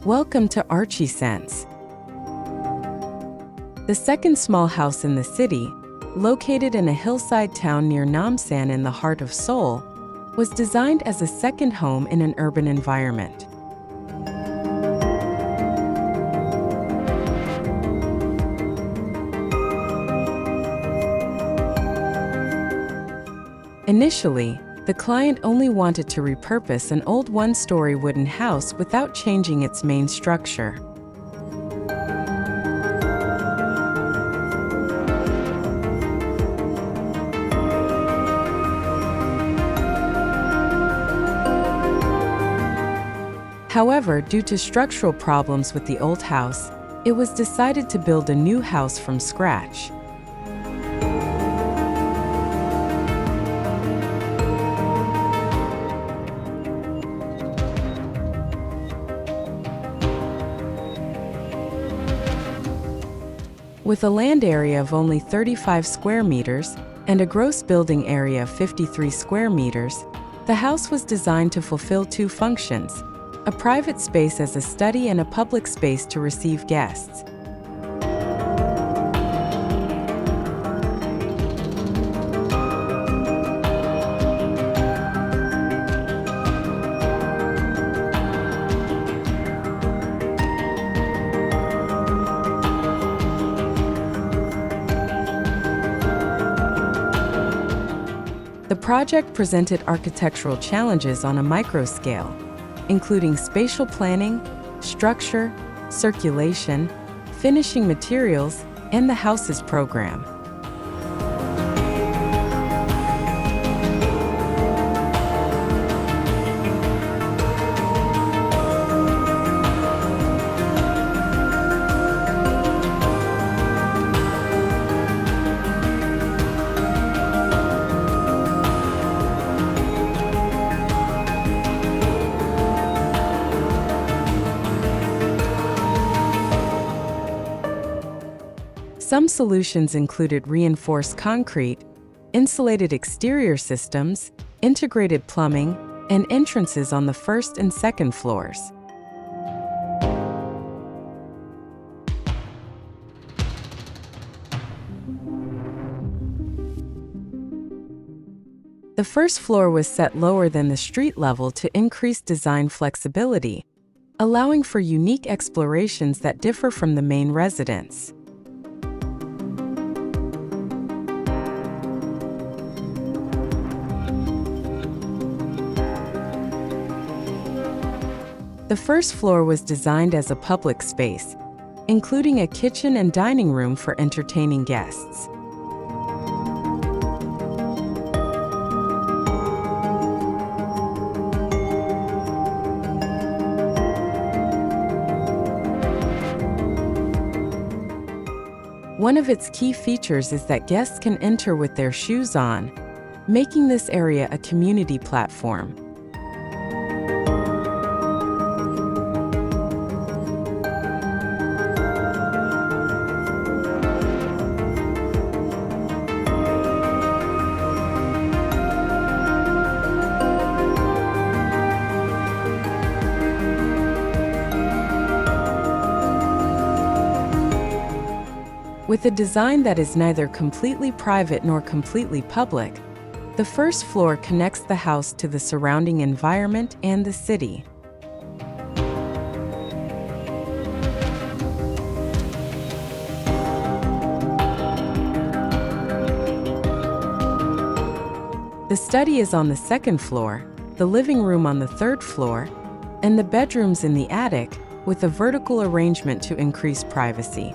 Welcome to Archiesense. The second small house in the city, located in a hillside town near Namsan in the heart of Seoul, was designed as a second home in an urban environment. Initially, the client only wanted to repurpose an old one-story wooden house without changing its main structure. However, due to structural problems with the old house, it was decided to build a new house from scratch. With a land area of only 35 square meters and a gross building area of 53 square meters, the house was designed to fulfill two functions: a private space as a study and a public space to receive guests. The project presented architectural challenges on a micro scale, including spatial planning, structure, circulation, finishing materials, and the house's program. Some solutions included reinforced concrete, insulated exterior systems, integrated plumbing, and entrances on the first and second floors. The first floor was set lower than the street level to increase design flexibility, allowing for unique explorations that differ from the main residence. The first floor was designed as a public space, including a kitchen and dining room for entertaining guests. One of its key features is that guests can enter with their shoes on, making this area a community platform. With a design that is neither completely private nor completely public, the first floor connects the house to the surrounding environment and the city. The study is on the second floor, the living room on the third floor, and the bedrooms in the attic, with a vertical arrangement to increase privacy.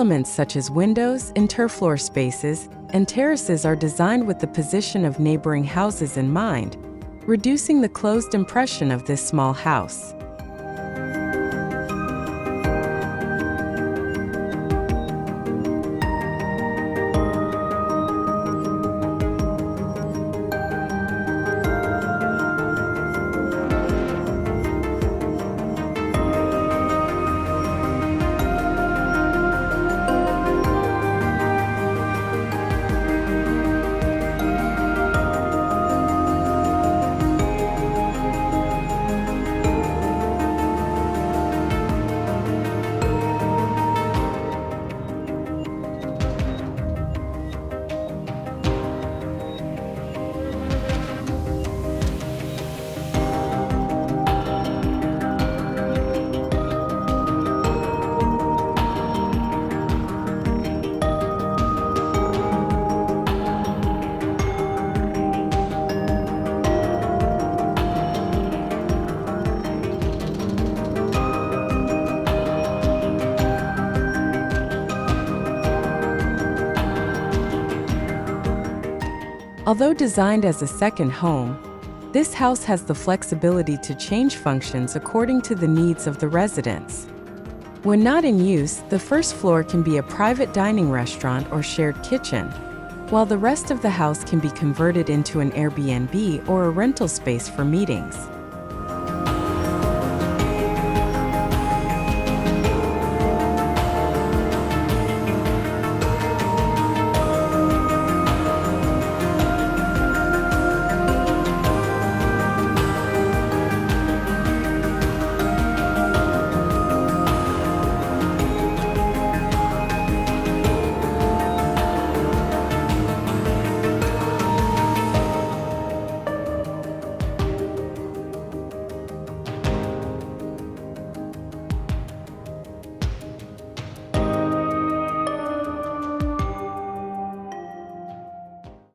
Elements such as windows, interfloor spaces, and terraces are designed with the position of neighboring houses in mind, reducing the closed impression of this small house. Although designed as a second home, this house has the flexibility to change functions according to the needs of the residents. When not in use, the first floor can be a private dining restaurant or shared kitchen, while the rest of the house can be converted into an Airbnb or a rental space for meetings.